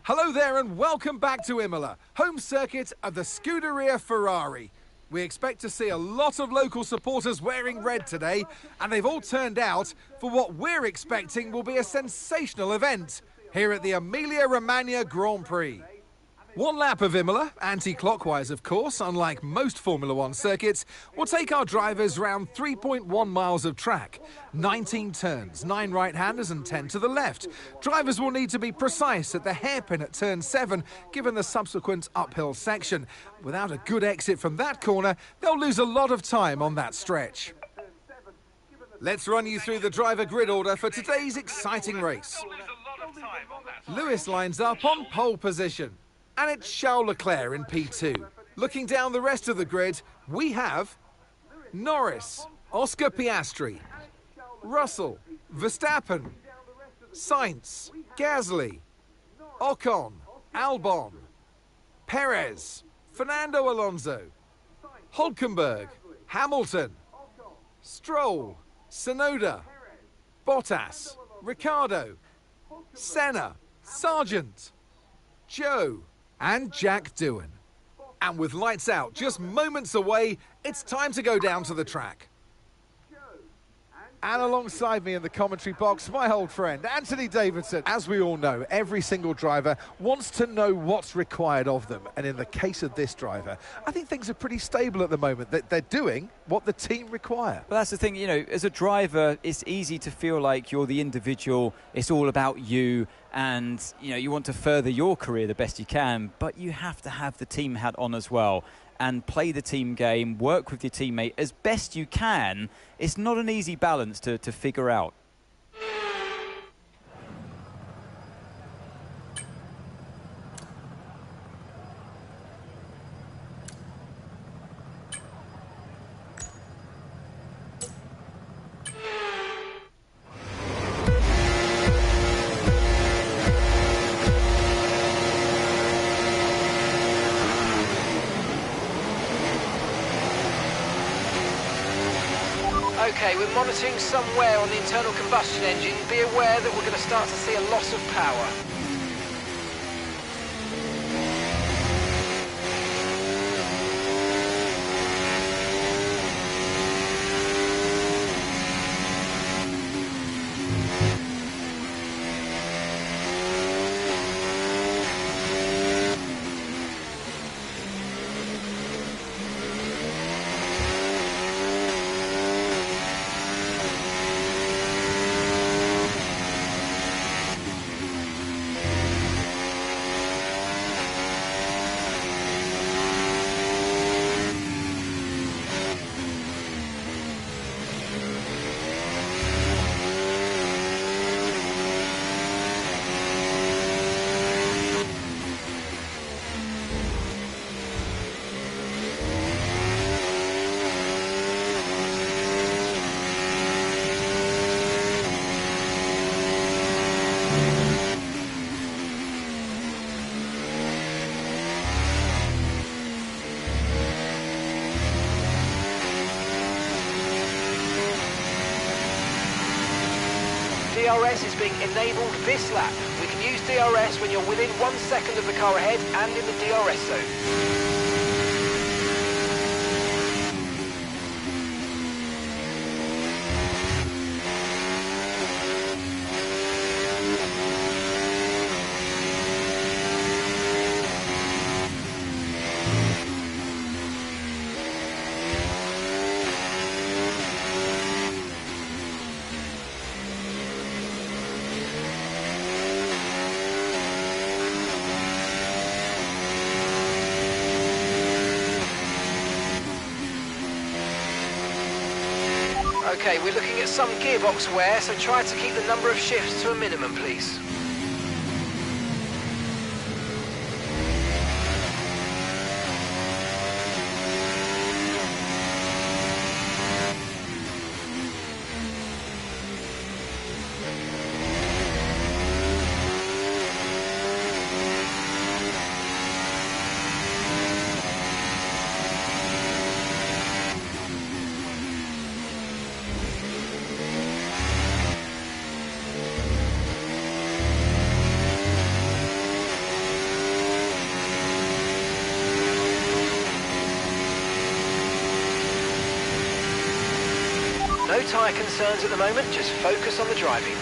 Hello there and welcome back to Imola, home circuit of the Scuderia Ferrari. We expect to see a lot of local supporters wearing red today, and they've all turned out for what we're expecting will be a sensational event here at the Emilia-Romagna Grand Prix. One lap of Imola, anti-clockwise of course, unlike most Formula One circuits, will take our drivers round 3.1 miles of track, 19 turns, 9 right-handers and 10 to the left. Drivers will need to be precise at the hairpin at turn 7, given the subsequent uphill section. Without a good exit from that corner, they'll lose a lot of time on that stretch. Let's run you through the driver grid order for today's exciting race. Lewis lines up on pole position. And it's Charles Leclerc in P2. Looking down the rest of the grid, we have Norris, Oscar Piastri, Russell, Verstappen, Sainz, Gasly, Ocon, Albon, Perez, Fernando Alonso, Hülkenberg, Hamilton, Stroll, Tsunoda, Bottas, Ricciardo, Senna, Sargent, Joe, and Jack Doohan. And with lights out just moments away, it's time to go down to the track. And alongside me in the commentary box, my old friend, Anthony Davidson. As we all know, every single driver wants to know what's required of them. And in the case of this driver, I think things are pretty stable at the moment. They're doing what the team require. Well, that's the thing, you know, as a driver, it's easy to feel like you're the individual. It's all about you. And, you know, you want to further your career the best you can. But you have to have the team hat on as well. And play the team game, work with your teammate as best you can. It's not an easy balance to figure out. Okay, we're monitoring some wear on the internal combustion engine. Be aware that we're going to start to see a loss of power. DRS is being enabled this lap. We can use DRS when you're within 1 second of the car ahead and in the DRS zone. Okay, we're looking at some gearbox wear, so try to keep the number of shifts to a minimum, please. No tyre concerns at the moment, just focus on the driving.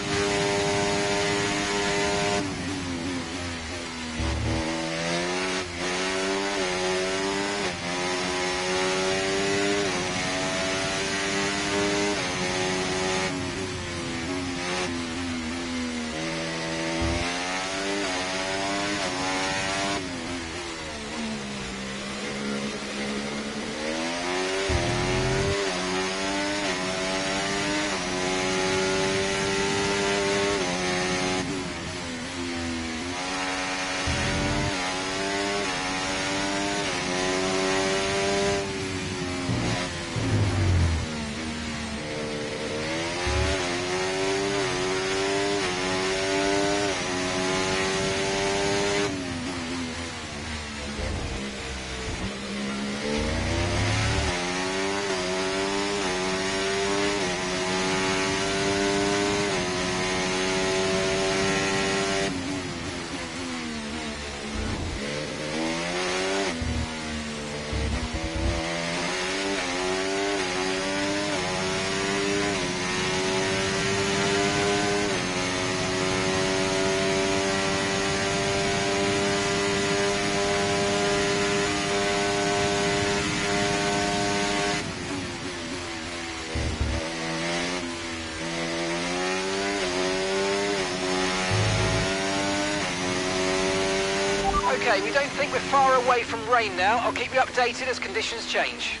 Okay, we don't think we're far away from rain now. I'll keep you updated as conditions change.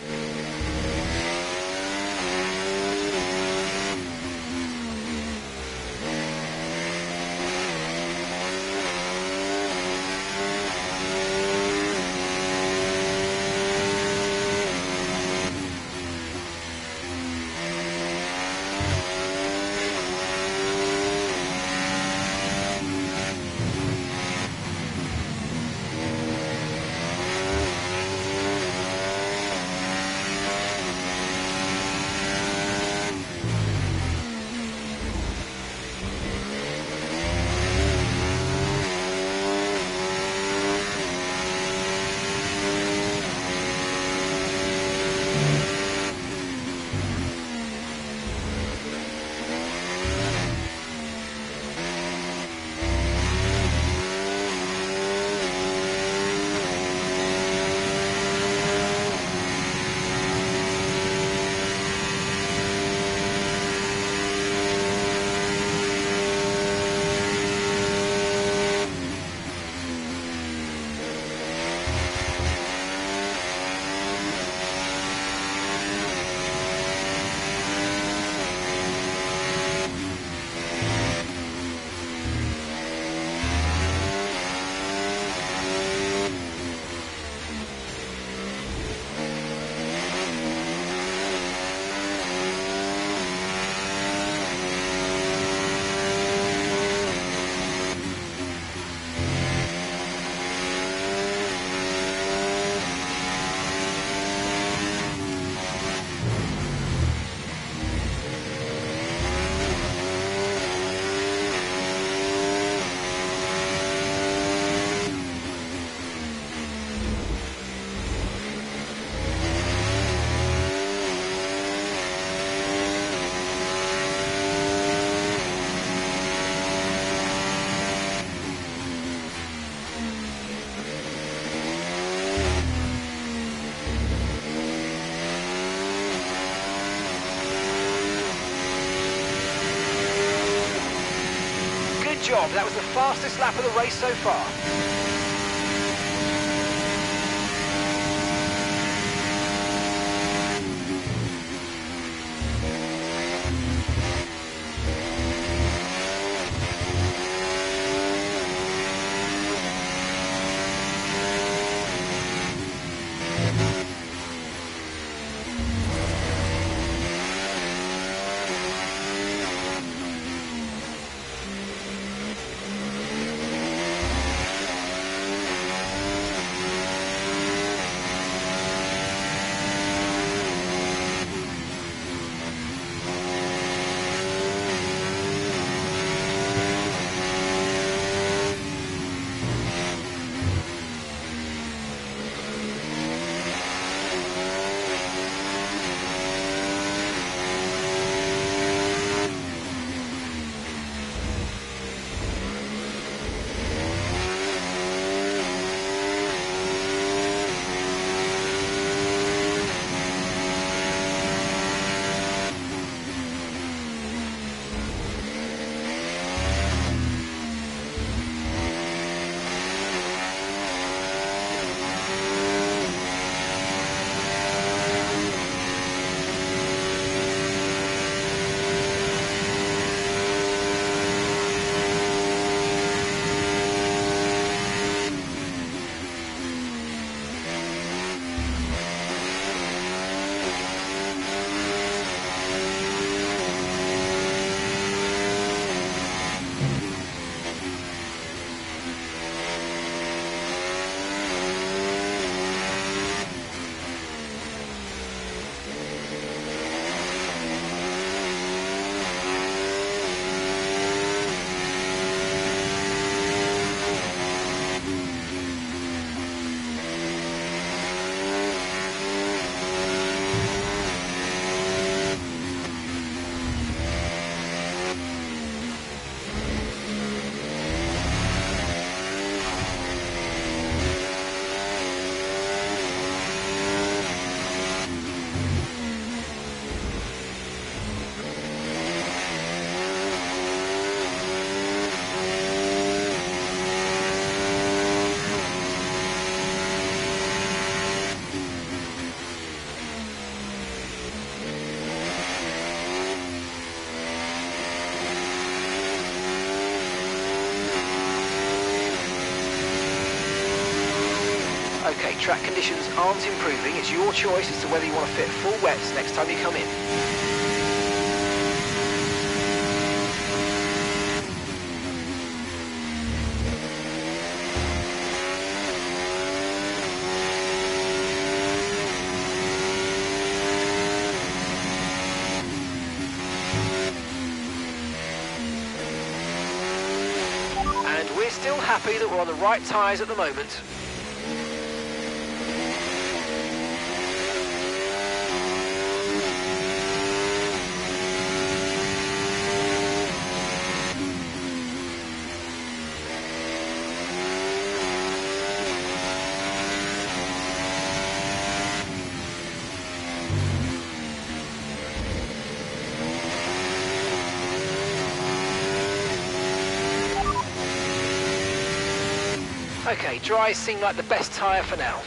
Job. That was the fastest lap of the race so far. Okay, track conditions aren't improving. It's your choice as to whether you want to fit full wets next time you come in. And we're still happy that we're on the right tyres at the moment. Okay, dries seem like the best tyre for now.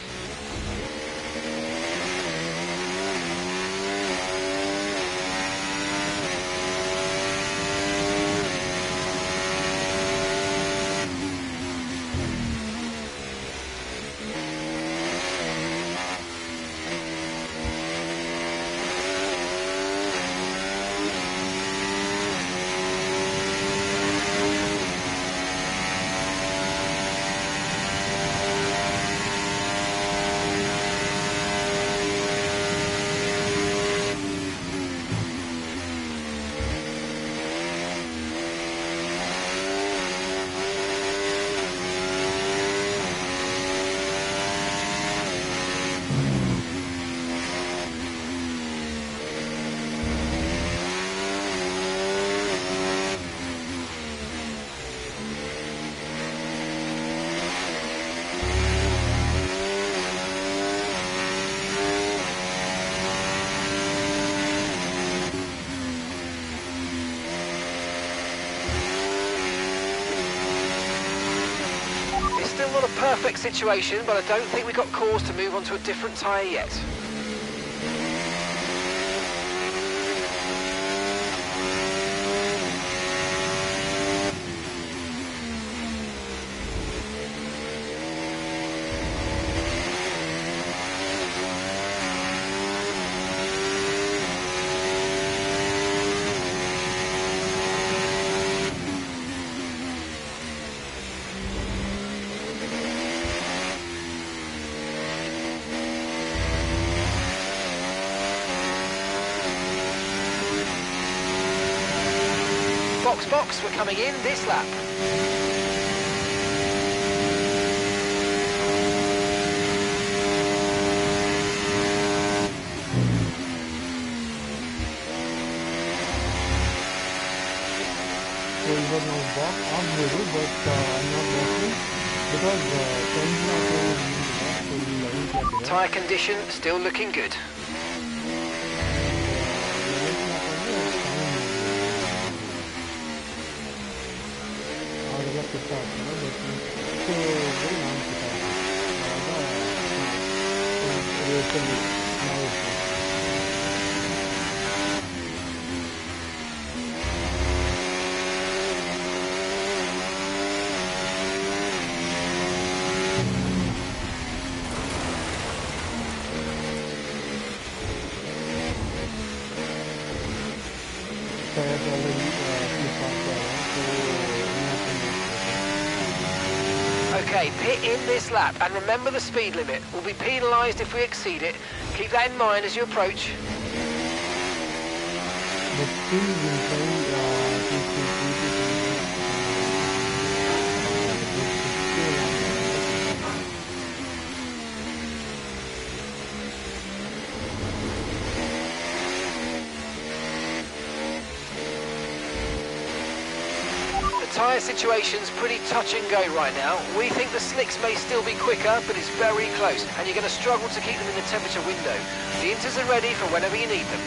Still not a perfect situation, but I don't think we've got cause to move on to a different tyre yet. Box, we're coming in this lap. There was no box on middle, but I'm not working because Tyre condition still looking good. Okay, pit in this lap and remember the speed limit. We'll be penalised if we exceed it. Keep that in mind as you approach. The tyre situation's pretty touch and go right now. We think the slicks may still be quicker, but it's very close, and you're going to struggle to keep them in the temperature window. The inters are ready for whenever you need them.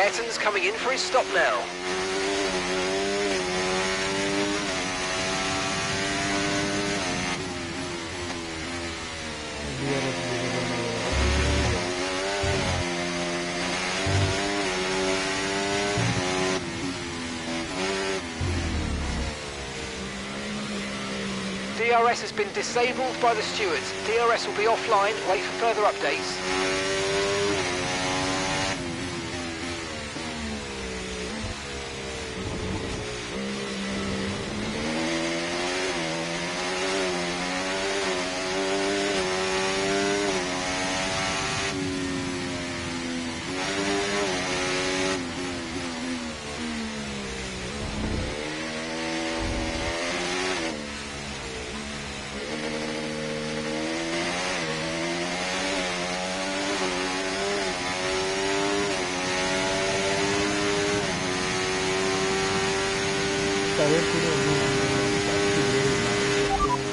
Ayrton's coming in for his stop now. DRS has been disabled by the stewards. DRS will be offline. Wait for further updates.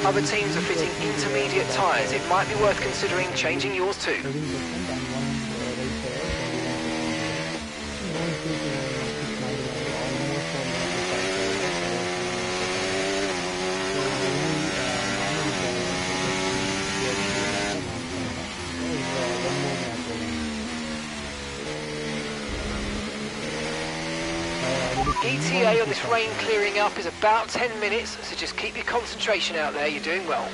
Other teams are fitting intermediate tyres. It might be worth considering changing yours too. ETA on this rain clearing up is about 10 minutes, so just keep your concentration out there, you're doing well.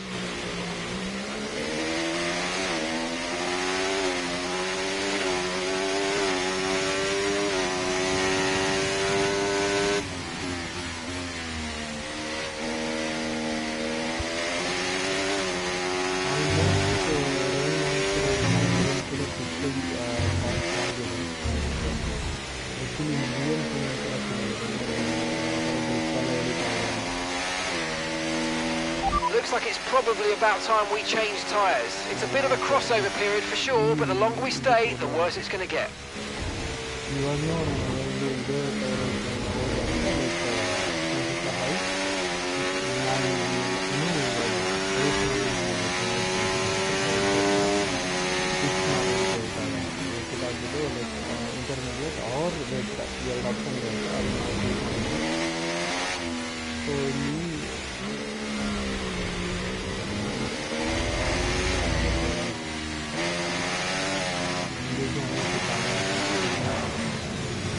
Looks like it's probably about time we change tyres. It's a bit of a crossover period for sure, but the longer we stay, the worse it's going to get.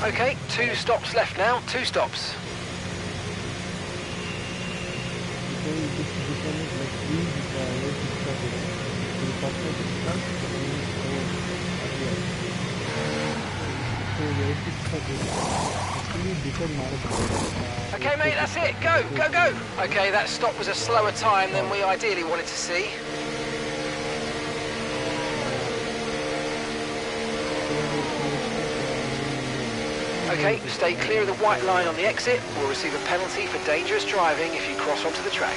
Okay, 2 stops left now, 2 stops. Okay mate, that's it, go, go, go! Okay, that stop was a slower time than we ideally wanted to see. Okay, stay clear of the white line on the exit. We'll receive a penalty for dangerous driving if you cross onto the track.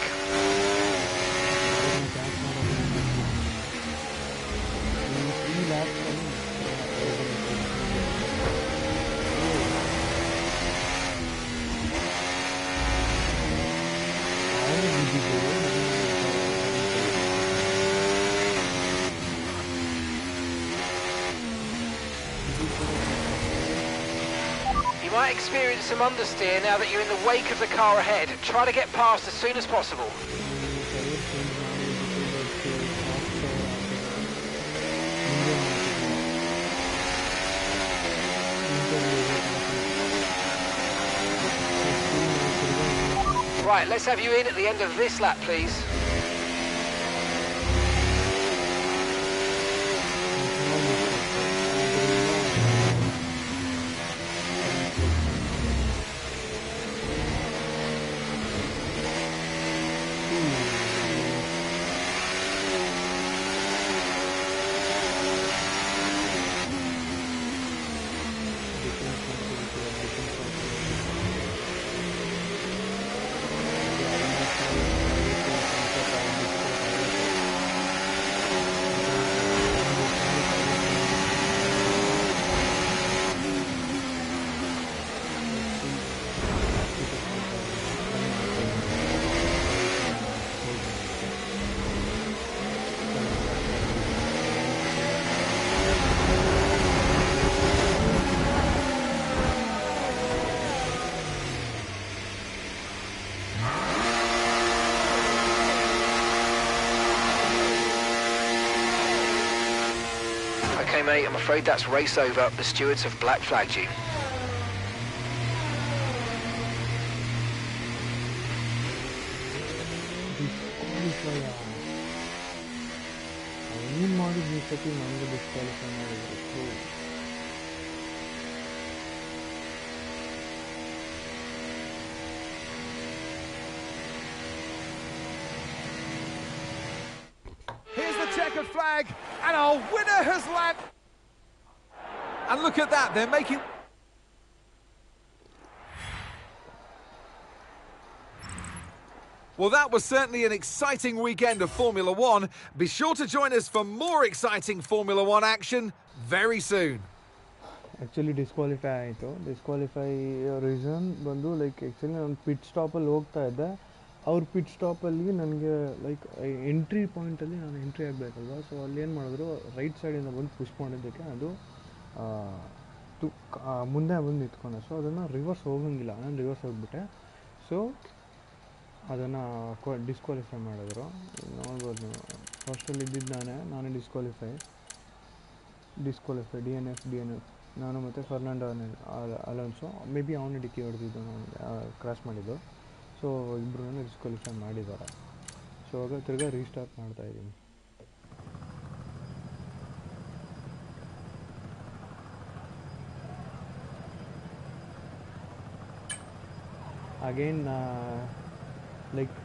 You might experience some understeer now that you're in the wake of the car ahead. Try to get past as soon as possible. Right, let's have you in at the end of this lap, please. Okay, mate, I'm afraid that's race over. The stewards have black flagged you. Here's the checkered flag, and our winner has landed. And look at that, they're making... Well, that was certainly an exciting weekend of Formula One. Be sure to join us for more exciting Formula One action very soon. Actually disqualify ಆಯಿತು. Disqualify reason ಬಂದು like actually ನಾನು pit ಸ್ಟಾಪಲ್ಲಿ ಹೋಗ್ತಾ ಇದ್ದೆ. ಅವ್ರ pit ಸ್ಟಾಪಲ್ಲಿ ನನಗೆ like entry ಪಾಯಿಂಟಲ್ಲಿ ನಾನು entry ಆಗಬೇಕಲ್ವ, so ಅಲ್ಲಿ ಏನು ಮಾಡಿದ್ರು, ರೈಟ್ ಸೈಡಿಂದ ಬಂದು ಪುಷ್ ಮಾಡಿದ್ದಕ್ಕೆ ಅದು ಮುಂದೆ ಬಂದು ನಿಂತ್ಕೊಂಡೆ. ಸೊ ಅದನ್ನು ರಿವರ್ಸ್ ಹೋಗಂಗಿಲ್ಲ, ನಾನು ರಿವರ್ಸ್ ಹೋಗ್ಬಿಟ್ಟೆ. ಸೊ ಅದನ್ನು ಡಿಸ್ಕ್ವಾಲಿಫೈ ಮಾಡಿದ್ರು. ನೋಡ್ಬೋದು ನೀವು, ಫಸ್ಟಲ್ಲಿ ಇದ್ದಿದ್ದು ನಾನೇ ಡಿಸ್ಕ್ವಾಲಿಫೈ ಡಿ ಎನ್ ಎಫ್ ನಾನು ಮತ್ತು ಫರ್ನಾಂಡೋ ಅಲೋನ್ಸೋ, ಮೇ ಬಿ ಅವನೇ ಡಿಕ್ಕಿ ಹೊಡೆದಿದ್ದು, ನಾನು ಕ್ರಾಸ್ ಮಾಡಿದ್ದು. ಸೊ ಇಬ್ಬರೂ ಡಿಸ್ಕ್ವಾಲಿಫೈ ಮಾಡಿದ್ದಾರೆ. ಸೊ ಆಗ ತಿರ್ಗಾ ರೀಸ್ಟಾರ್ಟ್ ಮಾಡ್ತಾಯಿದ್ದೀನಿ. ಅಗೇನ್ ಲೈಕ್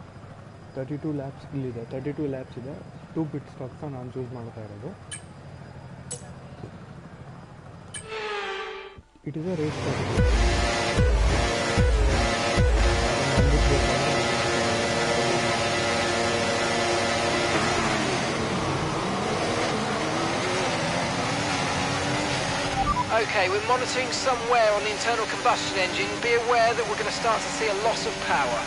32 ಲ್ಯಾಪ್ಸ್ ಇಲ್ಲಿದೆ, 32 ಲ್ಯಾಪ್ಸ್ ಇದೆ. 2 ಪಿಟ್ ಸ್ಟಾಪ್ಸ್ನ ನಾನು ಚೂಸ್ ಮಾಡ್ತಾ ಇರೋದು. It is a race stop. Okay, we're monitoring some wear on the internal combustion engine. Be aware that we're going to start to see a loss of power.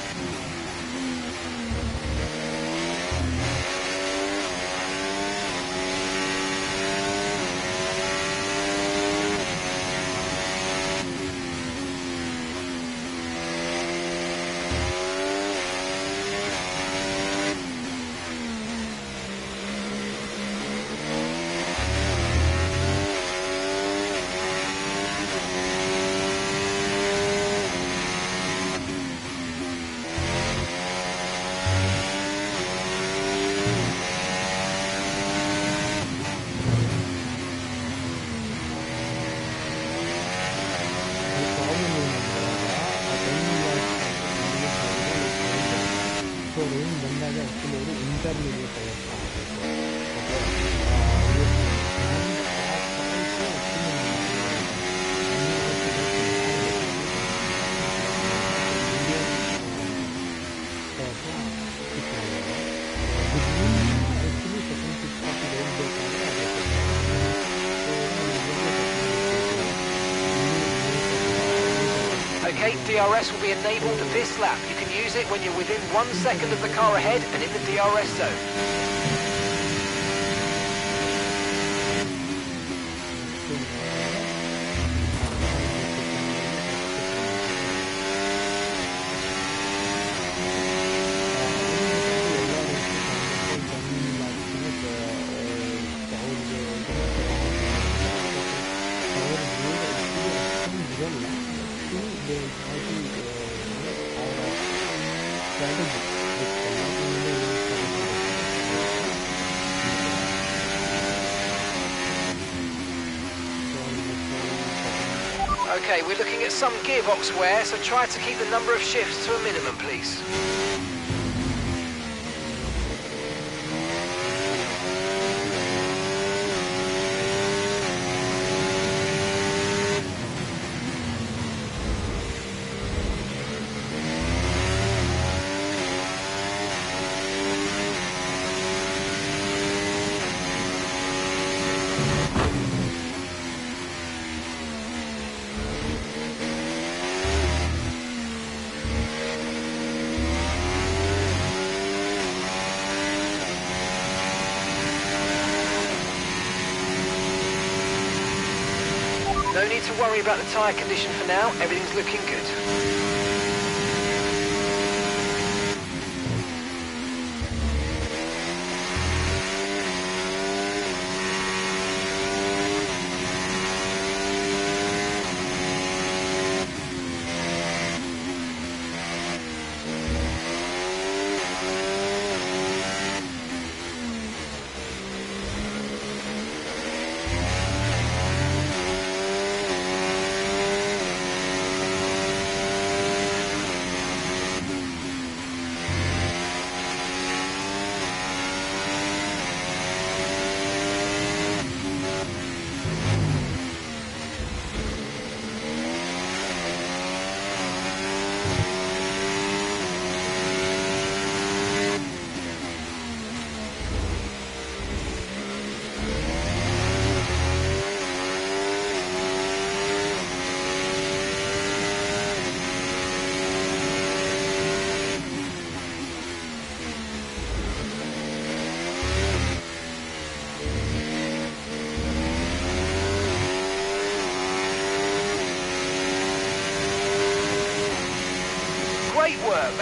Okay, DRS will be enabled this lap. You can use it when you're within 1 second of the car ahead and in the DRS zone. Okay, we're looking at some gearbox wear, so try to keep the number of shifts to a minimum, please. No need to worry about the tyre condition for now, everything's looking good.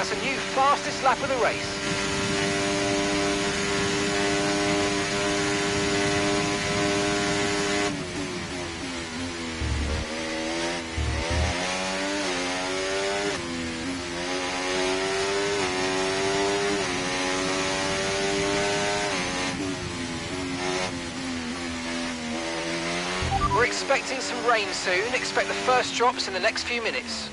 That's a new fastest lap of the race. We're expecting some rain soon. Expect the first drops in the next few minutes.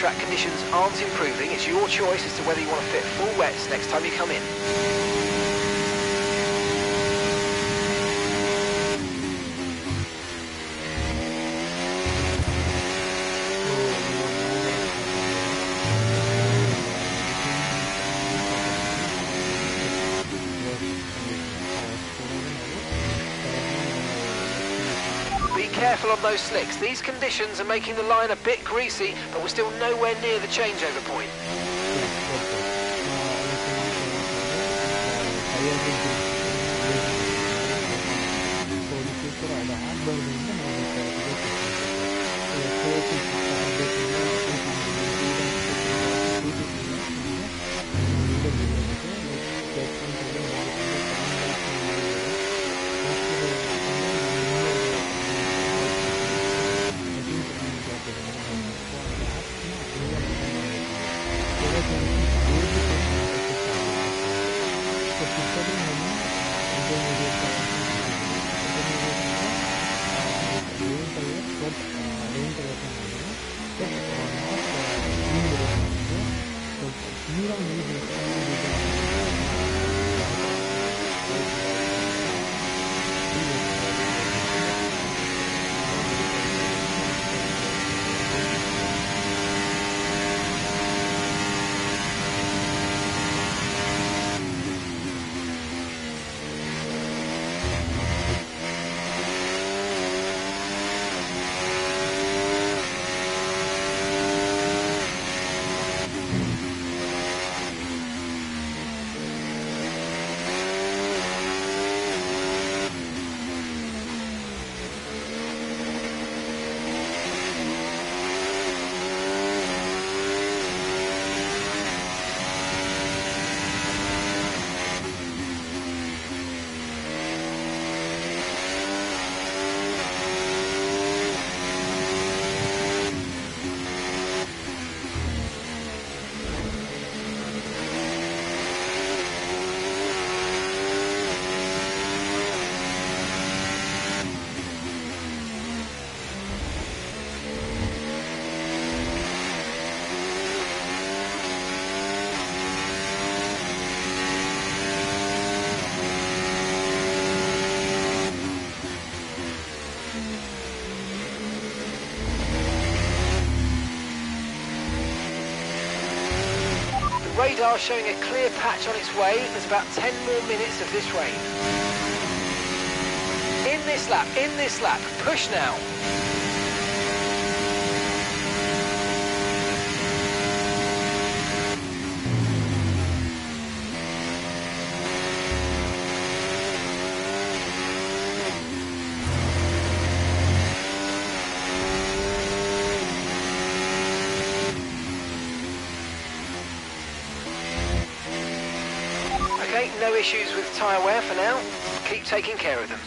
track conditions aren't improving. It's your choice as to whether you want to fit full wets next time you come in. Be careful on those slicks. These conditions are making the line a bit greasy, but we're still nowhere near the changeover point. Radar showing a clear patch on its way. There's about 10 more minutes of this rain. In this lap, push now. Okay, no issues with tyre wear for now. Keep taking care of them.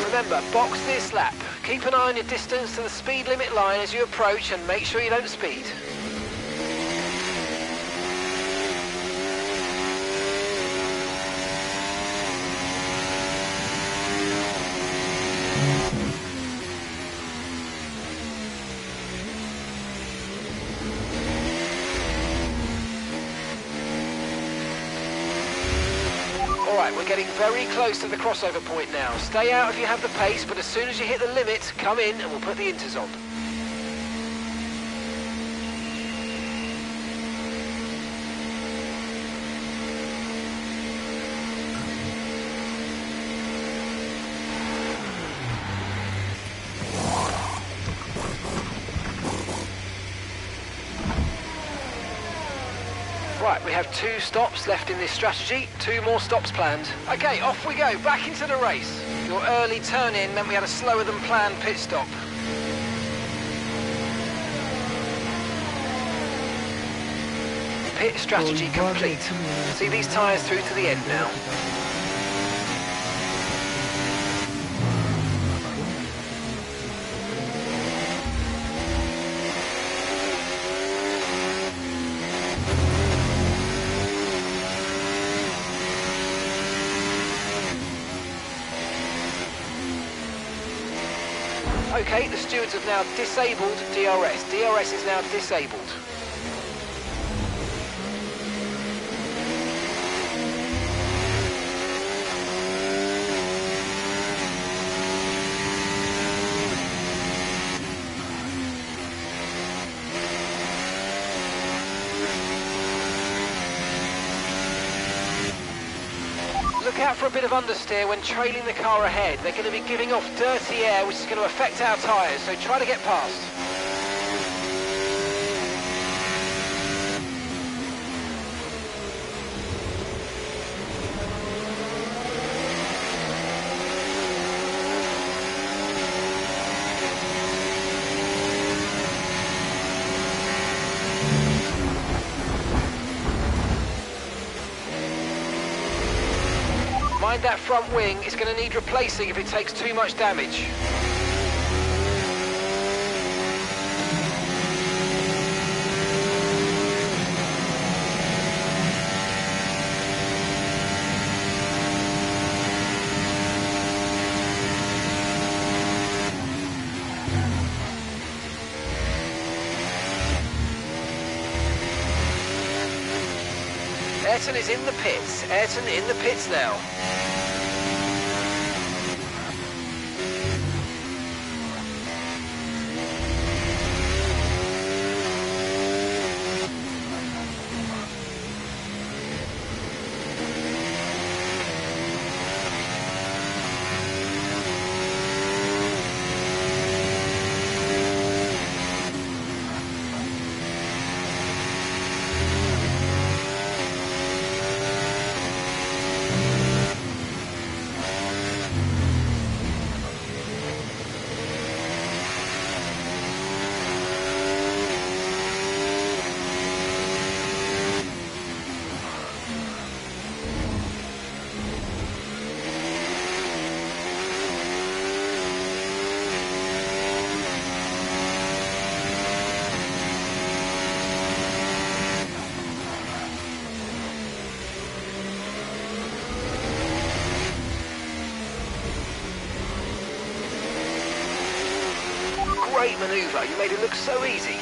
Remember, box this lap. Keep an eye on your distance to the speed limit line as you approach and make sure you don't speed. Alright, we're getting very close to the crossover point now. Stay out if you have the pace, but as soon as you hit the limit, come in and we'll put the inters on. Right, we have 2 stops left in this strategy, 2 more stops planned. Okay, off we go, back into the race. Your early turn in meant we had a slower than planned pit stop. Pit strategy complete. See these tyres through to the end now. Okay, the stewards have now disabled DRS. DRS is now disabled. Look out for a bit of understeer when trailing the car ahead. They're going to be giving off dirty air, which is going to affect our tyres, so try to get past. Mind that front wing, it's going to need replacing if it takes too much damage. Ayrton is in the pits. Ayrton in the pits now. Great manoeuvre, you made it look so easy.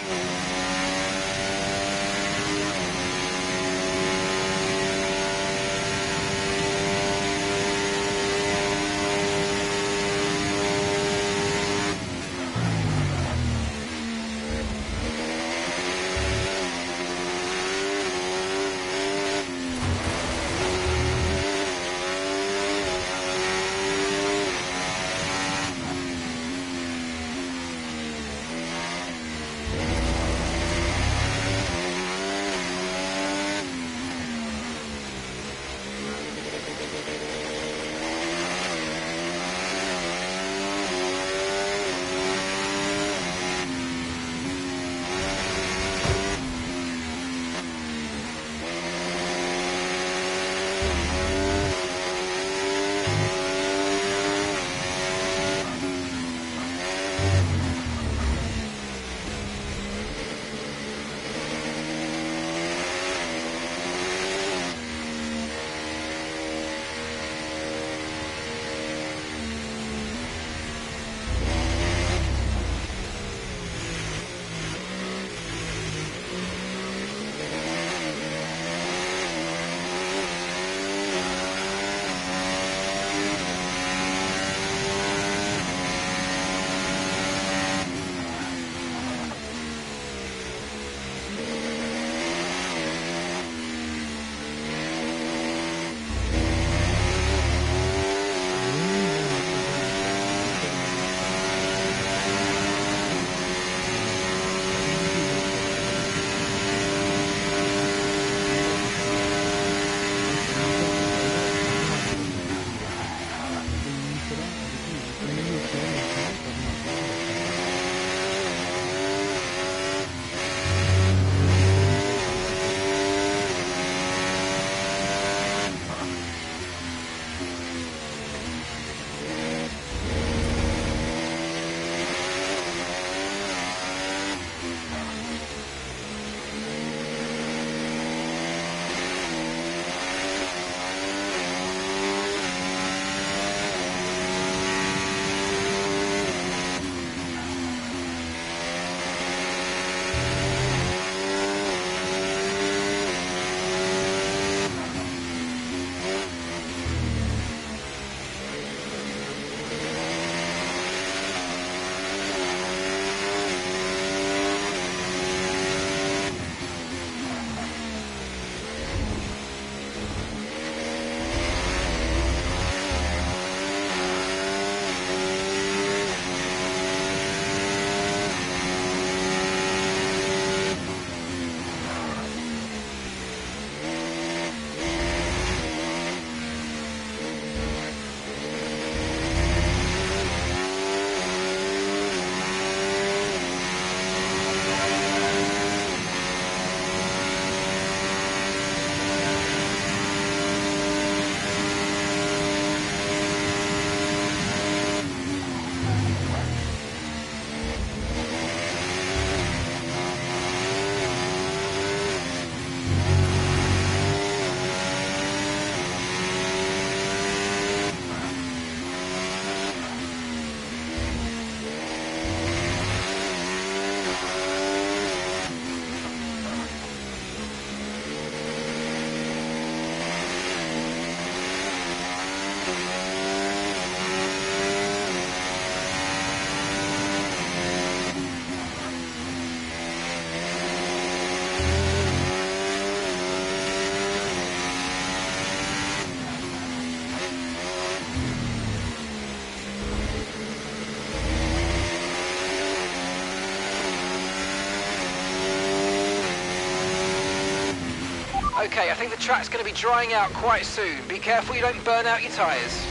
Okay, I think the track's going to be drying out quite soon. Be careful you don't burn out your tyres.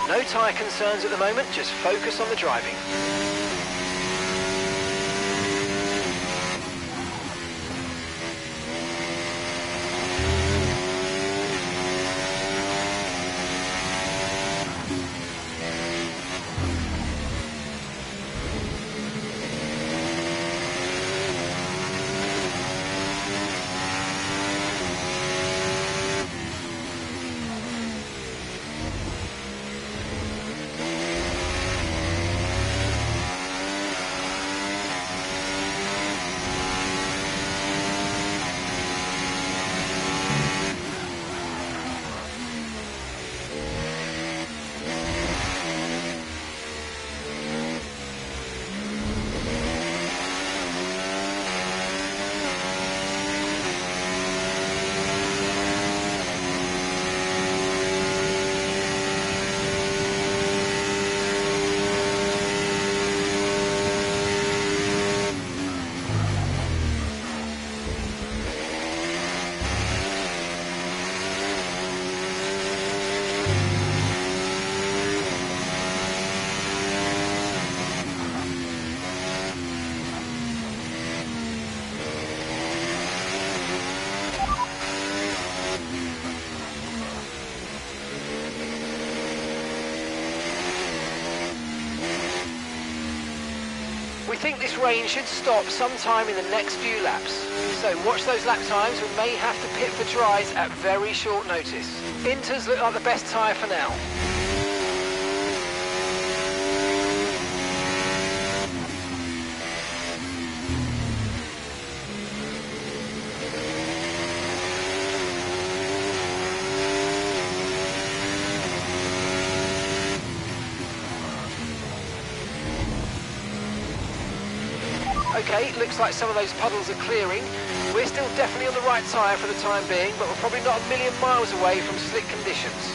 No tyre concerns at the moment, just focus on the driving. We think this rain should stop sometime in the next few laps. So watch those lap times, we may have to pit for dries at very short notice. Inters look like the best tyre for now. Okay, looks like some of those puddles are clearing. We're still definitely on the right tyre for the time being, but we're probably not a million miles away from slick conditions.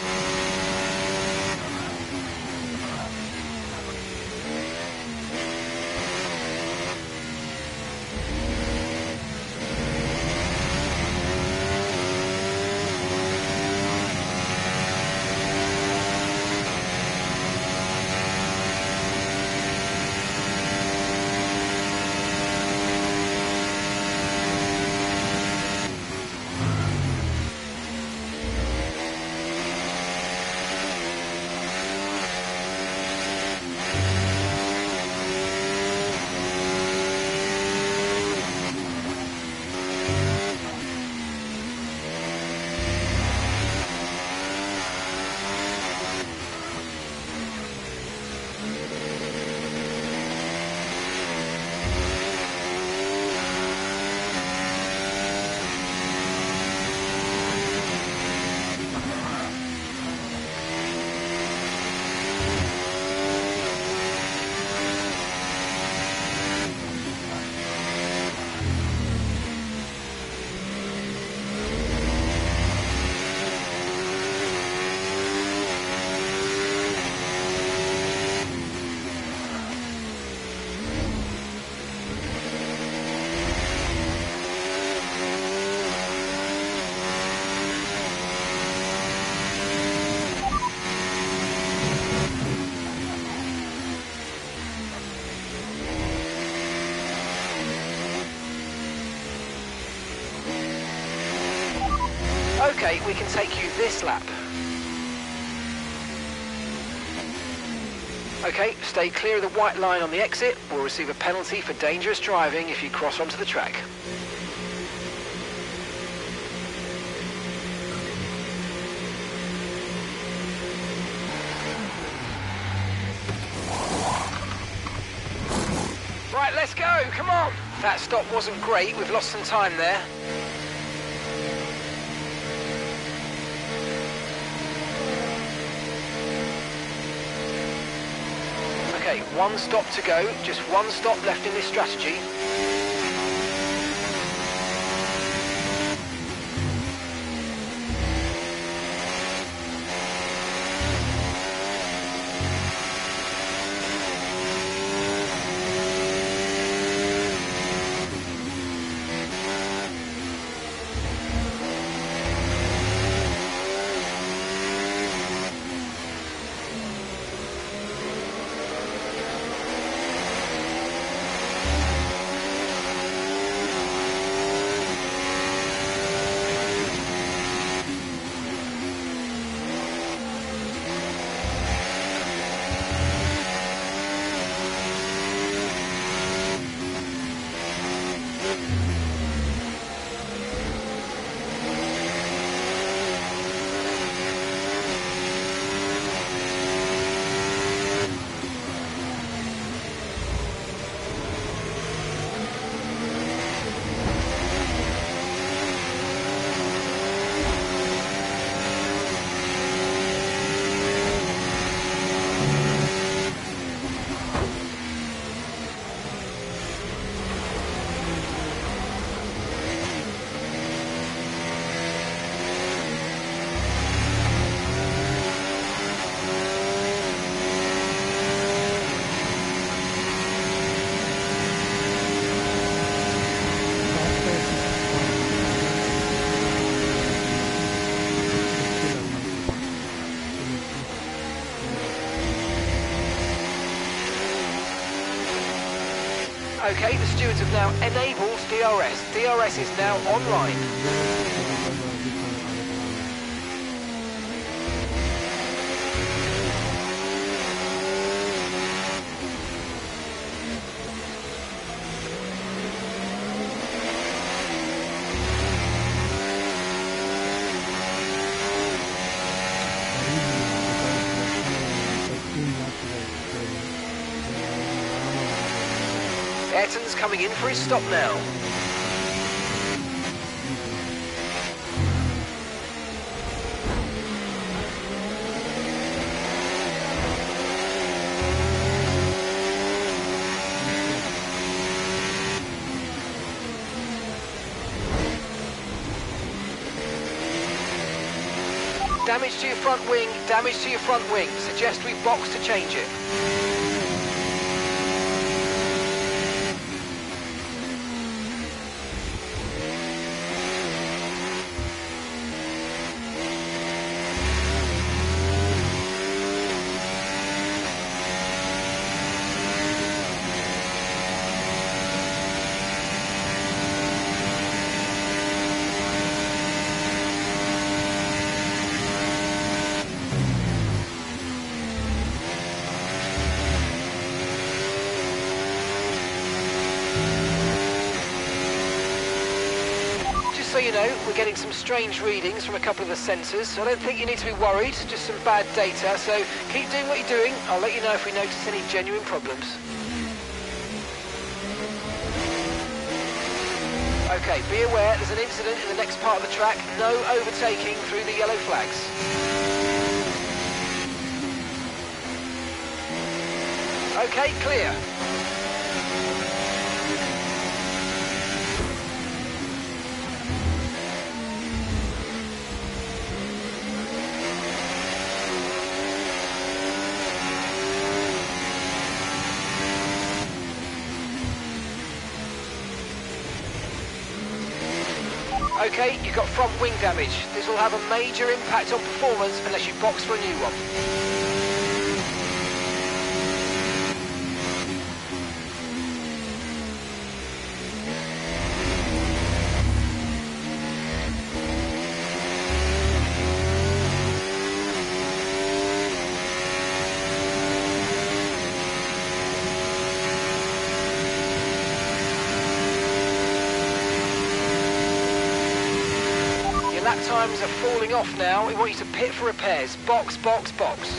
Okay, we can take you this lap. Okay, stay clear of the white line on the exit. We'll receive a penalty for dangerous driving if you cross onto the track. Right, let's go, come on! That stop wasn't great, we've lost some time there. Okay, one stop to go, just one stop left in this strategy. Okay, the stewards have now enabled DRS. DRS is now online. Ayrton's coming in for his stop now. Damage to your front wing, damage to your front wing. Suggest we box to change it. So you know, we're getting some strange readings from a couple of the sensors. I don't think you need to be worried, just some bad data. So keep doing what you're doing. I'll let you know if we notice any genuine problems. Okay, be aware there's an incident in the next part of the track. No overtaking through the yellow flags. Okay, clear. Okay, you've got front wing damage. This will have a major impact on performance unless you box for a new one. lap times are falling off now. We want you to pit for repairs. Box, box, box.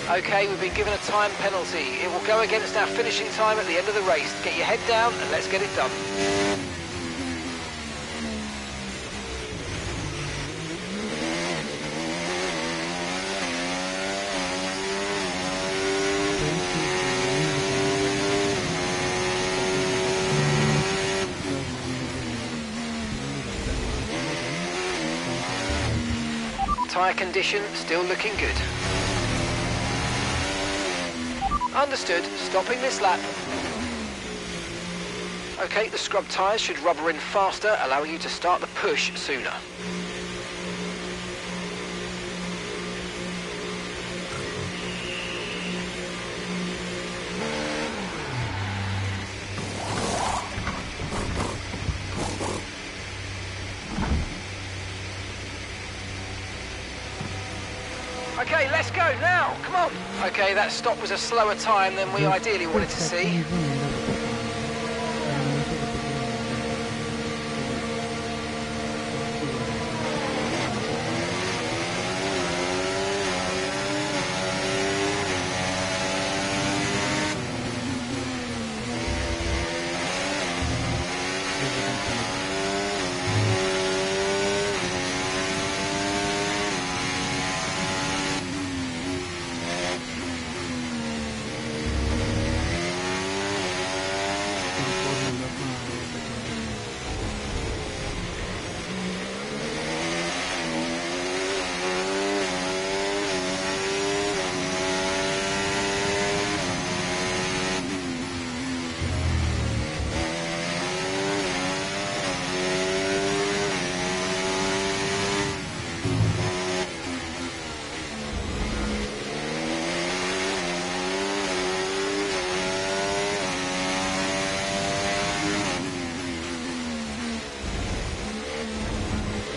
Okay, we've been given a time penalty. It will go against our finishing time at the end of the race. Get your head down and let's get it done. Tyre condition still looking good. Understood. Stopping this lap. Okay, the scrub tyres should rubber in faster, allowing you to start the push sooner. Okay, let's go now, come on. Okay, that stop was a slower time than we ideally wanted to see.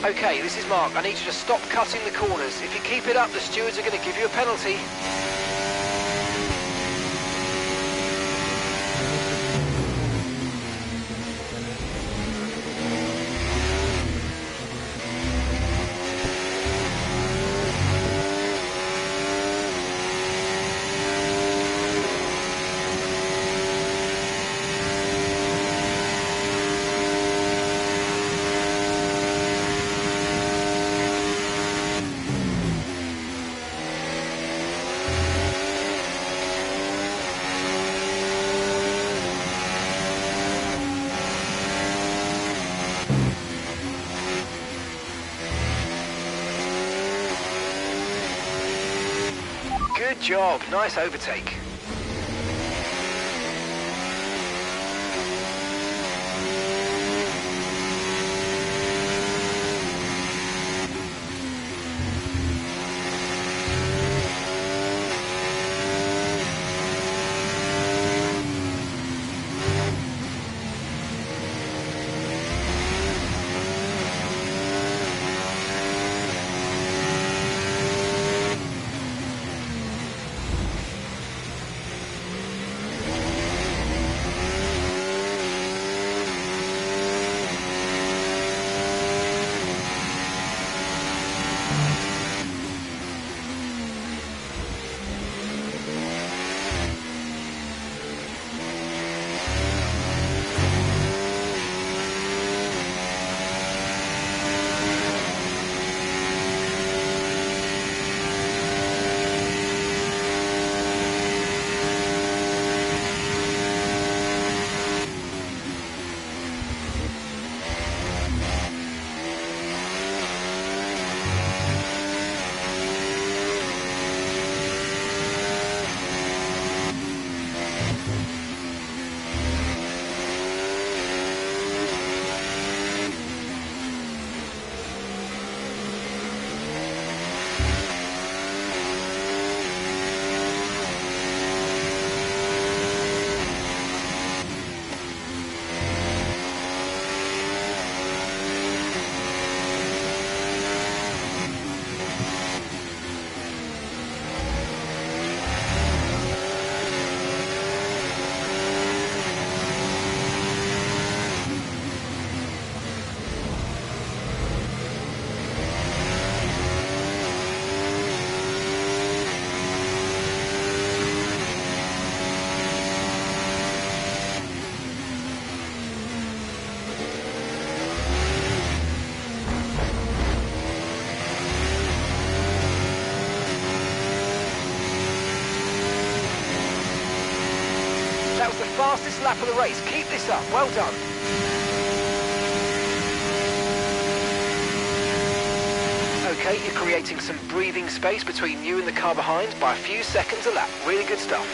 Okay, this is Mark. I need you to stop cutting the corners. If you keep it up, the stewards are going to give you a penalty. Good job, nice overtake. the fastest lap of the race. Keep this up. Well done. Okay, you're creating some breathing space between you and the car behind by a few seconds a lap. Really good stuff.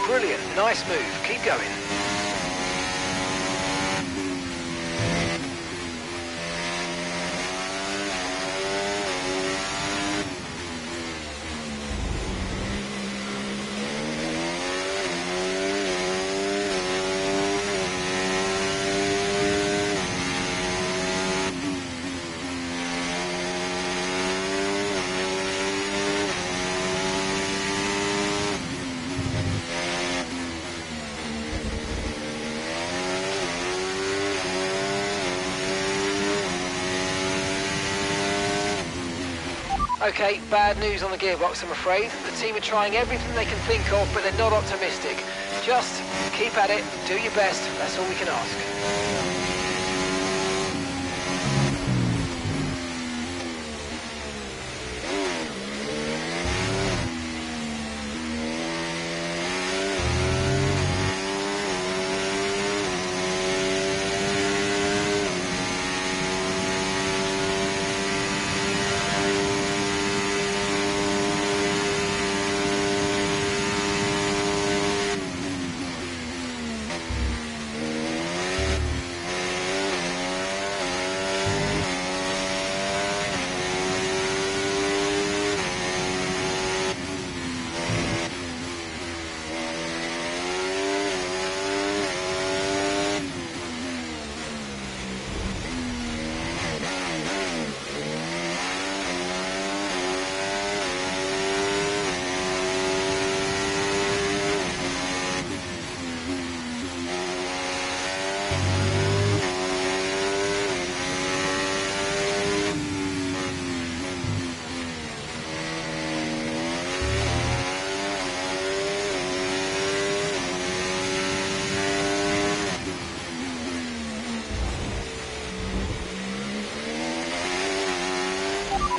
Brilliant, nice move, keep going. Okay, bad news on the gearbox, I'm afraid. The team are trying everything they can think of, but they're not optimistic. Just keep at it, do your best, that's all we can ask.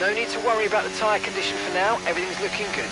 No need to worry about the tyre condition for now. Everything's looking good.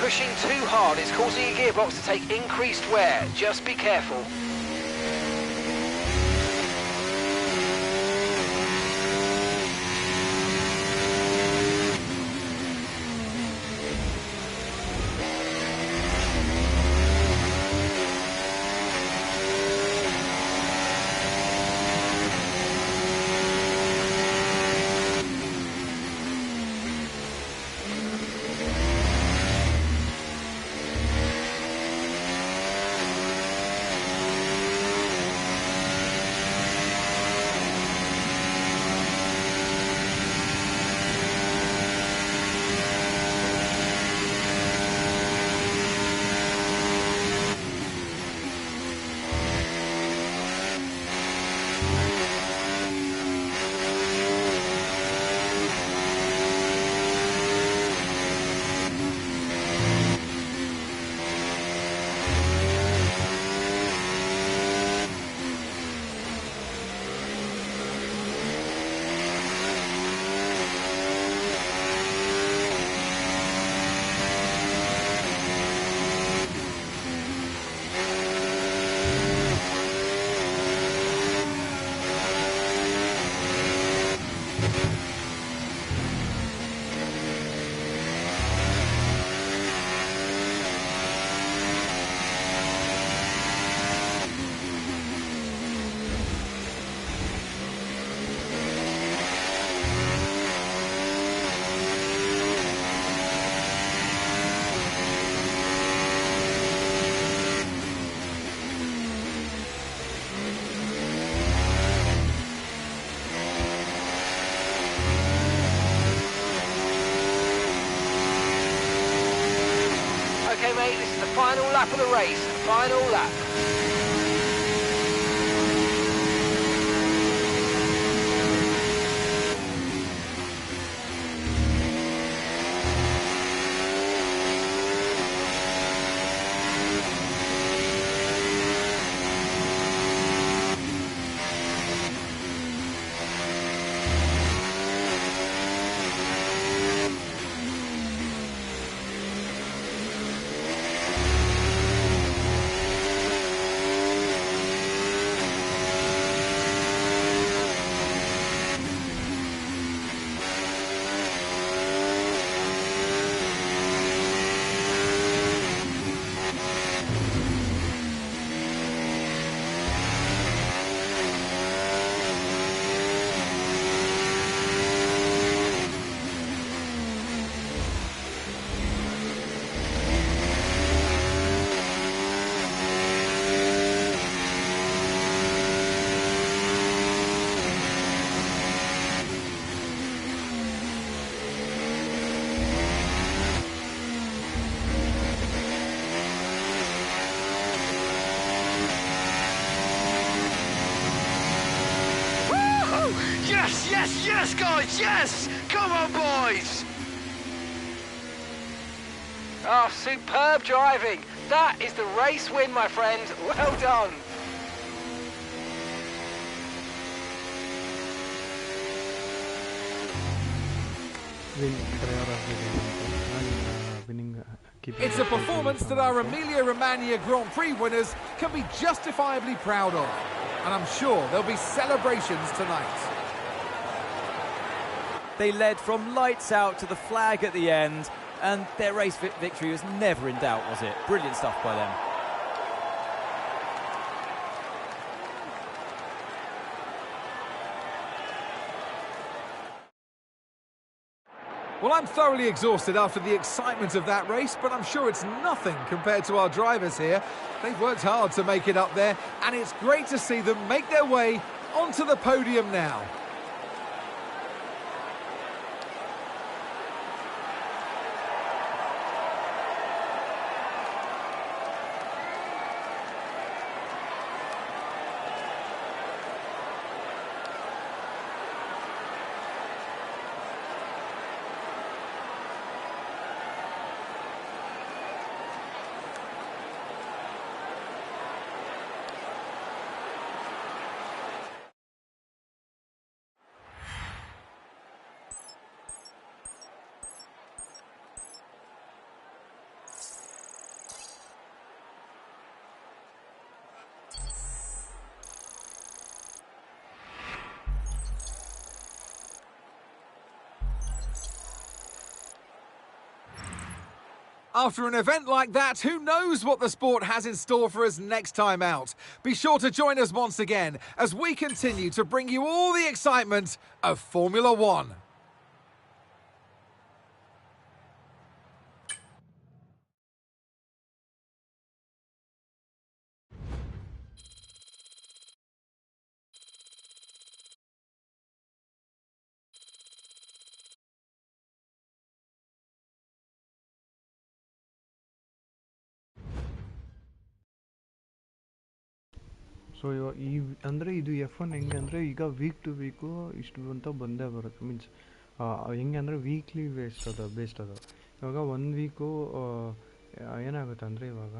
Pushing too hard, it's causing your gearbox to take increased wear. Just be careful. Okay, mate, this is the final lap of the race. Final lap. Yes, yes, yes, guys, yes! Come on, boys! Oh, superb driving. That is the race win, my friend. Well done. It's a performance that our Emilia-Romagna Grand Prix winners can be justifiably proud of. And I'm sure there'll be celebrations tonight. They led from lights out to the flag at the end, and their race victory was never in doubt, was it? Brilliant stuff by them. Well, I'm thoroughly exhausted after the excitement of that race, but I'm sure it's nothing compared to our drivers here. They've worked hard to make it up there, and it's great to see them make their way onto the podium now. After an event like that, who knows what the sport has in store for us next time out? Be sure to join us once again as we continue to bring you all the excitement of Formula One. So ಈ ಅಂದರೆ ಇದು F1 ಹೆಂಗೆ ಅಂದರೆ ಈಗ weak to week ಇಷ್ಟು ಅಂತ ಬಂದೇ ಬರುತ್ತೆ. ಮೀನ್ಸ್ ಹೆಂಗೆ ಅಂದರೆ ವೀಕ್ಲಿ ಬೇಸ್ಡ್ ಅದು. ಇವಾಗ 1 ವೀಕು ಏನಾಗುತ್ತೆ ಅಂದರೆ ಇವಾಗ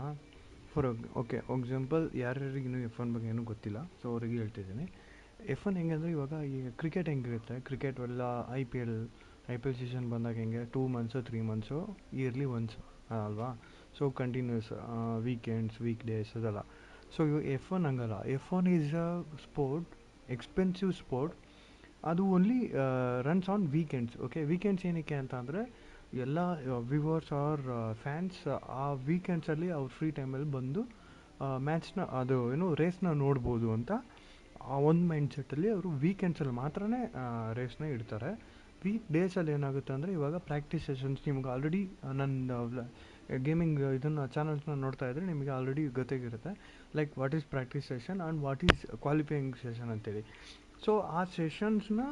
ಓಕೆ ಎಕ್ಸಾಂಪಲ್ ಯಾರ್ಯಾರಿಗೆ ಇನ್ನೂ F1 ಬಗ್ಗೆ ಏನೂ ಗೊತ್ತಿಲ್ಲ, ಸೊ ಅವ್ರಿಗೆ ಹೇಳ್ತಿದ್ದೀನಿ. F1 ಹೆಂಗೆ ಅಂದರೆ ಇವಾಗ ಈ ಕ್ರಿಕೆಟ್ ಹೆಂಗಿರುತ್ತೆ, ಕ್ರಿಕೆಟ್ ಎಲ್ಲ ಐ ಪಿ ಎಲ್ ಸೀಸನ್ ಬಂದಾಗ ಹೆಂಗೆ 2 ಮಂತ್ಸು 3 ಮಂತ್ಸು ಇಯರ್ಲಿ ಒನ್ಸ್ ಅಲ್ವಾ. So continues weekends week days ಅದೆಲ್ಲ. ಸೊ F1 ಹಂಗಲ್ಲ. F1 is a sport, expensive sport. ಅದು only runs on weekends. Okay, weekends ಏನಕ್ಕೆ ಅಂತ ಅಂದರೆ ಎಲ್ಲ ವ್ಯೂವರ್ಸ್ ಆರ್ ಫ್ಯಾನ್ಸ್ ಆ ವೀಕೆಂಡ್ಸಲ್ಲಿ ಅವ್ರ ಫ್ರೀ ಟೈಮಲ್ಲಿ ಬಂದು ಮ್ಯಾಚ್ನ ಅದು ರೇಸ್ನ ನೋಡ್ಬೋದು ಅಂತ ಆ ಒಂದು ಮೈಂಡ್ಸೆಟ್ಟಲ್ಲಿ ಅವರು ವೀಕೆಂಡ್ಸಲ್ಲಿ ಮಾತ್ರನೇ ರೇಸ್ನ ಇಡ್ತಾರೆ. ವೀಕ್ ಡೇಸಲ್ಲಿ ಏನಾಗುತ್ತೆ ಅಂದರೆ ಇವಾಗ ಪ್ರಾಕ್ಟೀಸ್ ಸೆಷನ್ಸ್ ನಿಮ್ಗೆ ಆಲ್ರೆಡಿ ನನ್ನ ಗೇಮಿಂಗ್ ಇದನ್ನು ಚಾನಲ್ಸ್ನ ನೋಡ್ತಾ ಇದ್ದರೆ ನಿಮಗೆ ಆಲ್ರೆಡಿ ಗೊತ್ತಾಗಿರುತ್ತೆ like what is practice session and what is qualifying session ಅಂತೇಳಿ. ಸೊ ಆ ಸೆಷನ್ಸ್ನ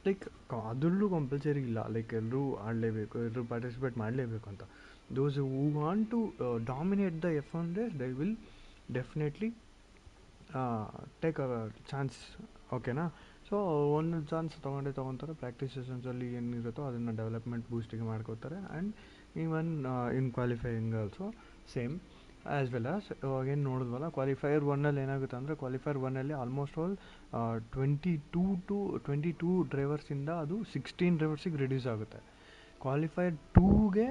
ಲೈಕ್ ಅದರಲ್ಲೂ ಕಂಪಲ್ಸರಿ ಇಲ್ಲ, ಲೈಕ್ ಎಲ್ಲರೂ ಆಡಲೇಬೇಕು, ಎಲ್ಲರೂ ಪಾರ್ಟಿಸಿಪೇಟ್ ಮಾಡಲೇಬೇಕು ಅಂತ. Those who want to dominate the F1 race they will definitely take a chance. ಓಕೆನಾ. ಸೊ ಒಂದು ಚಾನ್ಸ್ ತೊಗೊತಾರೆ. ಪ್ರಾಕ್ಟೀಸ್ ಸೆಷನ್ಸಲ್ಲಿ ಏನಿರುತ್ತೋ ಅದನ್ನು ಡೆವಲಪ್ಮೆಂಟ್ ಬೂಸ್ಟಿಗೆ ಮಾಡ್ಕೋತಾರೆ. And even in qualifying also same as well as ಇವಾಗೇನು ನೋಡಿದ್ವಲ್ಲ ಕ್ವಾಲಿಫೈಯರ್ 1ಅಲ್ಲಿ ಏನಾಗುತ್ತೆ ಅಂದರೆ ಕ್ವಾಲಿಫೈಯರ್ 1ಅಲ್ಲಿ ಆಲ್ಮೋಸ್ಟ್ ಆಲ್ 22 ಡ್ರೈವರ್ಸಿಂದ ಅದು 16 ಡ್ರೈವರ್ಸಿಗೆ ರಿಡ್ಯೂಸ್ ಆಗುತ್ತೆ. ಕ್ವಾಲಿಫೈಯರ್ 2ಗೆ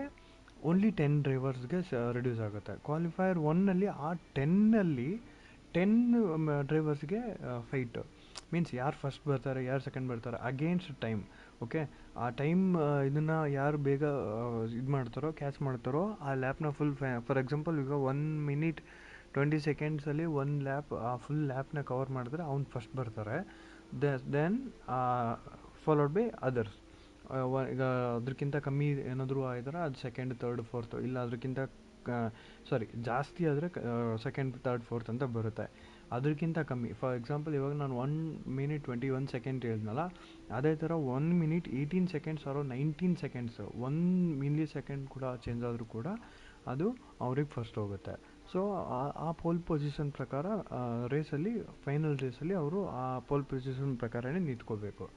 ಓನ್ಲಿ 10 ಡ್ರೈವರ್ಸ್ಗೆ ರಿಡ್ಯೂಸ್ ಆಗುತ್ತೆ. ಕ್ವಾಲಿಫೈಯರ್ 1ಅಲ್ಲಿ ಆ 10ನಲ್ಲಿ 10 ಡ್ರೈವರ್ಸ್ಗೆ ಫೈಟ್. ಮೀನ್ಸ್ ಯಾರು ಫಸ್ಟ್ ಬರ್ತಾರೆ ಯಾರು ಸೆಕೆಂಡ್ ಬರ್ತಾರೆ ಅಗೇನ್ಸ್ಟ್ ಟೈಮ್. ಓಕೆ, ಆ ಟೈಮ್ ಇದನ್ನು ಯಾರು ಬೇಗ ಇದು ಮಾಡ್ತಾರೋ ಕ್ಯಾಚ್ ಮಾಡ್ತಾರೋ ಆ ಲ್ಯಾಪ್ನ ಫಾರ್ ಎಕ್ಸಾಂಪಲ್ ಈಗ 1 minute 20 secondsಲ್ಲಿ 1 ಲ್ಯಾಪ್ ಆ ಫುಲ್ ಲ್ಯಾಪ್ನ ಕವರ್ ಮಾಡಿದ್ರೆ ಅವ್ನು ಫಸ್ಟ್ ಬರ್ತಾರೆ. Then followed by others. ಈಗ ಅದಕ್ಕಿಂತ ಕಮ್ಮಿ ಏನಾದರೂ ಆಯ್ತಾರೆ ಅದು ಸೆಕೆಂಡ್ ಥರ್ಡ್ ಫೋರ್ತ್, ಇಲ್ಲ ಅದಕ್ಕಿಂತ ಜಾಸ್ತಿ ಆದರೆ ಸೆಕೆಂಡ್ ಥರ್ಡ್ ಫೋರ್ತ್ ಅಂತ ಬರುತ್ತೆ. ಅದಕ್ಕಿಂತ ಕಮ್ಮಿ ಫಾರ್ ಎಕ್ಸಾಂಪಲ್ ಇವಾಗ ನಾನು 1 minute 21 seconds ಹೇಳಿದ್ನಲ್ಲ, ಅದೇ ಥರ 1 minute 18 seconds ಆರೋ 19 seconds 1 millisecond ಕೂಡ ಚೇಂಜ್ ಆದರೂ ಕೂಡ ಅದು ಅವ್ರಿಗೆ ಫಸ್ಟ್ ಹೋಗುತ್ತೆ. ಸೊ ಆ ಪೋಲ್ ಪೊಸಿಷನ್ ಪ್ರಕಾರ ರೇಸಲ್ಲಿ ಫೈನಲ್ ರೇಸಲ್ಲಿ ಅವರು ಆ ಪೋಲ್ ಪೊಸಿಷನ್ ಪ್ರಕಾರನೇ ನಿಂತ್ಕೋಬೇಕು.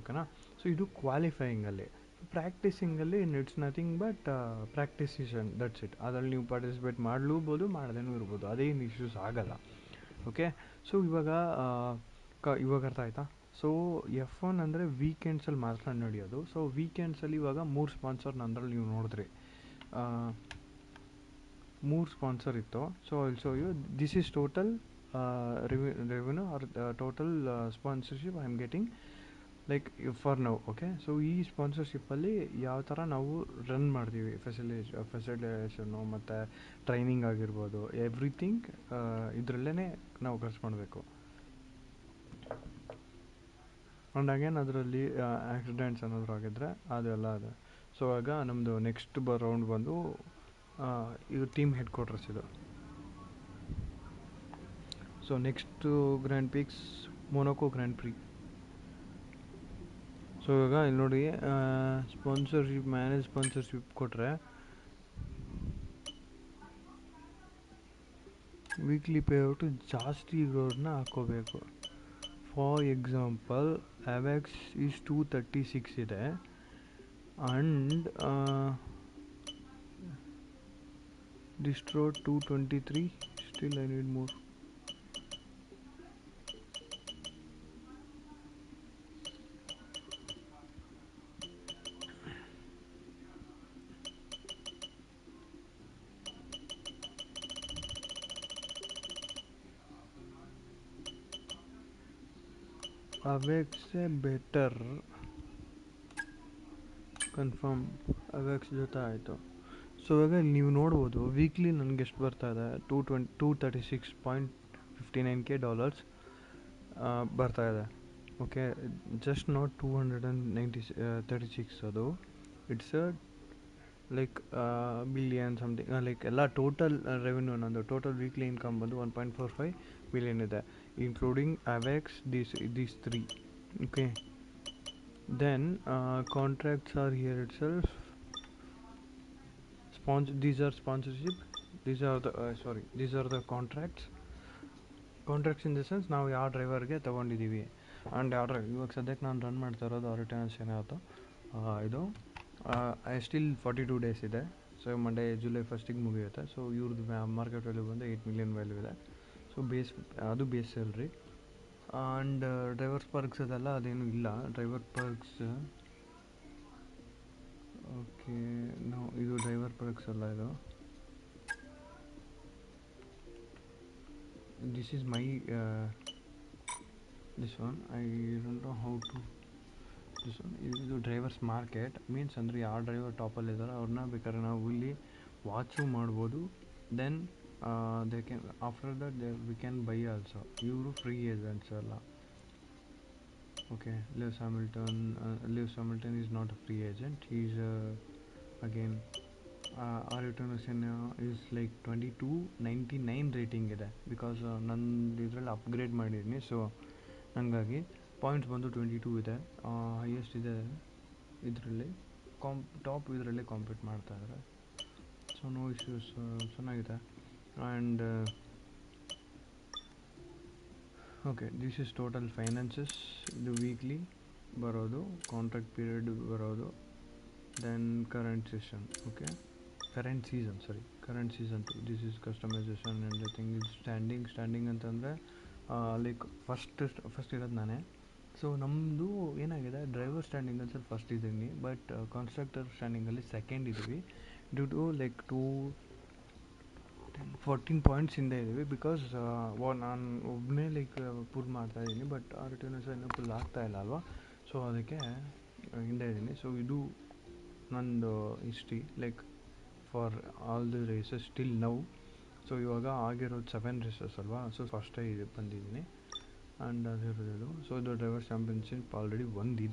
ಓಕೆನಾ. ಸೊ ಇದು ಕ್ವಾಲಿಫೈಯಿಂಗಲ್ಲಿ. ಪ್ರಾಕ್ಟೀಸಿಂಗಲ್ಲಿ it's nothing but practice session, that's it. ಅದರಲ್ಲಿ ನೀವು ಪಾರ್ಟಿಸಿಪೇಟ್ ಮಾಡಲೂಬೋದು ಮಾಡದೇನೂ ಇರ್ಬೋದು, ಅದೇನು ಇಶ್ಯೂಸ್ ಆಗಲ್ಲ. ಓಕೆ. ಸೊ ಇವಾಗ ಅರ್ಥ ಆಯ್ತಾ. ಸೊ F1 ಅಂದರೆ ವೀಕೆಂಡ್ಸಲ್ಲಿ ಮಾತ್ರ ನಡೆಯೋದು. ಸೊ ವೀಕೆಂಡ್ಸಲ್ಲಿ ಇವಾಗ 3 ಸ್ಪಾನ್ಸರ್ ನಂದ್ರಲ್ಲಿ ನೀವು ನೋಡಿದ್ರಿ, 3 ಸ್ಪಾನ್ಸರ್ ಇತ್ತು. So also this is total revenue or total sponsorship I am getting like for ನಾವು ಓಕೆ. ಸೊ ಈ ಸ್ಪಾನ್ಸರ್ಶಿಪ್ಪಲ್ಲಿ ಯಾವ ಥರ ನಾವು ರನ್ ಮಾಡ್ತೀವಿ, ಫೆಸಿಲಿಟೇಷನ್ನು ಮತ್ತು ಟ್ರೈನಿಂಗ್ ಆಗಿರ್ಬೋದು, ಎವ್ರಿಥಿಂಗ್ ಇದರಲ್ಲೇ ನಾವು ಖರ್ಚು ಮಾಡಬೇಕು. ಆ್ಯಂಡ್ ಅಗೇನ್ ಅದರಲ್ಲಿ ಆ್ಯಕ್ಸಿಡೆಂಟ್ಸ್ ಏನಾದರೂ ಆಗಿದ್ರೆ ಅದೆಲ್ಲ ಇದೆ. ಸೊ ಆಗ ನಮ್ಮದು ನೆಕ್ಸ್ಟ್ ರೌಂಡ್ ಬಂದು ಇದು ಟೀಮ್ ಹೆಡ್ ಕ್ವಾರ್ಟರ್ಸ್ ಇದು. So next Grand Prix Monaco Grand Prix. So ಇವಾಗ ಇಲ್ಲಿ ನೋಡಿ, ಸ್ಪಾನ್ಸರ್ಶಿಪ್ ಮ್ಯಾನೇಜ್ ಸ್ಪಾನ್ಸರ್ಶಿಪ್ ಕೊಟ್ಟರೆ ವೀಕ್ಲಿ ಪೇಔಟು ಜಾಸ್ತಿ ಇರೋದನ್ನ ಹಾಕ್ಕೋಬೇಕು. ಫಾರ್ ಎಕ್ಸಾಂಪಲ್ ಅವೆಕ್ಸ್ ಈಸ್ 236 ಇದೆ, and Distro 223. Still I need more. ಅವೆಕ್ಸೇ ಬೆಟರ್, ಕನ್ಫರ್ಮ್ ಅವೆಕ್ಸ್ ಜೊತೆ ಆಯಿತು. ಸೊ ಇವಾಗ ನೀವು ನೋಡ್ಬೋದು ವೀಕ್ಲಿ ನನಗೆ ಎಷ್ಟು ಬರ್ತಾ ಇದೆ, $236.59K ಬರ್ತಾ ಇದೆ. ಓಕೆ, ಜಸ್ಟ್ ನಾಟ್ 236 ಅದು, it's like billion something, like ಎಲ್ಲ ಟೋಟಲ್ ರೆವೆನ್ಯೂ ನಂದು ಟೋಟಲ್ ವೀಕ್ಲಿ ಇನ್ಕಮ್ ಬಂದು 1.45 ಬಿಲಿಯನ್ ಇದೆ, including ಅವೆಕ್ಸ್, these three. Okay, then contracts are here itself. These are sponsorship, these are the contracts in the sense ನಾವು ಯಾವ ಡ್ರೈವರ್ಗೆ ತೊಗೊಂಡಿದ್ದೀವಿ. And ಯಾವ driver ಇವಾಗ ಸದ್ಯಕ್ಕೆ ನಾನು ರನ್ ಮಾಡ್ತಾ ಇರೋದು ರಿಟರ್ನ್ಸ್ ಏನಾಯಿತು ಇದು ಸ್ಟಿಲ್ 42 ಡೇಸ್ ಇದೆ. ಸೊ ಮಂಡೇ ಜುಲೈ 1st ಮುಗಿಯುತ್ತೆ. ಸೊ ಇವ್ರದ್ದು ಮಾರ್ಕೆಟ್ ವ್ಯಾಲ್ಯೂ ಬಂದು 8 ಮಿಲಿಯನ್ ವ್ಯಾಲ್ಯೂ ಇದೆ. ಸೊ ಅದು base salary. And drivers perks ಅದೆಲ್ಲ ಅದೇನು ಇಲ್ಲ. ಡ್ರೈವರ್ ಪರ್ಕ್ಸ್ ಓಕೆ, ನಾವು ಇದು ಡ್ರೈವರ್ ಪರ್ಕ್ಸ್ ಅಲ್ಲ, ಇದು this is my this one I don't know how to this one. ಇದು ಡ್ರೈವರ್ಸ್ ಮಾರ್ಕೆಟ್ ಮೀನ್ಸ್ ಅಂದರೆ ಯಾವ ಡ್ರೈವರ್ ಟಾಪಲ್ಲಿದ್ದಾರೆ ಅವ್ರನ್ನ ಬೇಕಾದ್ರೆ ನಾವು ಇಲ್ಲಿ ವಾಚು ಮಾಡ್ಬೋದು. Then they can after that we can buy also. ಇವರು ಫ್ರೀ ಏಜೆಂಟ್ಸ್ ಅಲ್ಲ. Okay, Lewis Hamilton is not a free agent. He's again our return is like 2299 rating ಇದೆ, ಬಿಕಾಸ್ ನಂದು ಇದರಲ್ಲಿ ಅಪ್ಗ್ರೇಡ್ ಮಾಡಿದ್ದೀನಿ. ಸೊ ಹಂಗಾಗಿ ಪಾಯಿಂಟ್ಸ್ ಬಂದು 22 ಇದೆ, ಹೈಯೆಸ್ಟ್ ಇದೆ ಇದರಲ್ಲಿ. ಟಾಪ್ ಇದರಲ್ಲಿ ಕಾಂಪೀಟ್ ಮಾಡ್ತಾ ಇದ್ದಾರೆ. ಸೊ ನೋ ಇಶ್ಯೂಸ್, ಚೆನ್ನಾಗಿದೆ. And okay, this is total finances. ಇದು ವೀಕ್ಲಿ ಬರೋದು, ಕಾಂಟ್ರಾಕ್ಟ್ ಪೀರಿಯಡ್ ಬರೋದು, then current season. Okay, current season 2. This is customisation and the thing is standing ಅಂತಂದರೆ ಲೈಕ್ ಫಸ್ಟ್ ಇರೋದು ನಾನೇ. ಸೊ ನಮ್ಮದು ಏನಾಗಿದೆ, ಡ್ರೈವರ್ ಸ್ಟ್ಯಾಂಡಿಂಗಲ್ಲಿ ಸ್ವಲ್ಪ ಫಸ್ಟ್ ಇದ್ದೀನಿ, ಬಟ್ ಕಾನ್ಸ್ಟ್ರಕ್ಟರ್ ಸ್ಟ್ಯಾಂಡಿಂಗಲ್ಲಿ ಸೆಕೆಂಡ್ ಇದ್ದೀವಿ. ಡ್ಯೂ ಟು ಲೈಕ್ 14 ಪಾಯಿಂಟ್ಸ್ ಹಿಂದೆ ಇದ್ದೀವಿ, ಬಿಕಾಸ್ ನಾನು ಒಬ್ಬನೇ ಲೈಕ್ ಪುಲ್ ಮಾಡ್ತಾಯಿದ್ದೀನಿ, ಬಟ್ ಆ ರಿಟರ್ನ್ಸ್ ಇನ್ನೂ ಪುಲ್ ಆಗ್ತಾಯಿಲ್ಲ ಅಲ್ವಾ. ಸೊ ಅದಕ್ಕೆ ಹಿಂದೆ ಇದ್ದೀನಿ. ಸೊ ಇದು ನಂದು history like for all the races till now. So ಇವಾಗ ಆಗಿರೋದು 7 ರೇಸಸ್ ಅಲ್ವಾ. ಸೊ ಫಸ್ಟೇ ಬಂದಿದ್ದೀನಿ ಆ್ಯಂಡ್ ಅದಿರೋದು. ಸೊ ಇದು ಡ್ರೈವರ್ ಚಾಂಪಿಯನ್ಶಿಪ್ ಆಲ್ರೆಡಿ ಒಂದಿದೆ.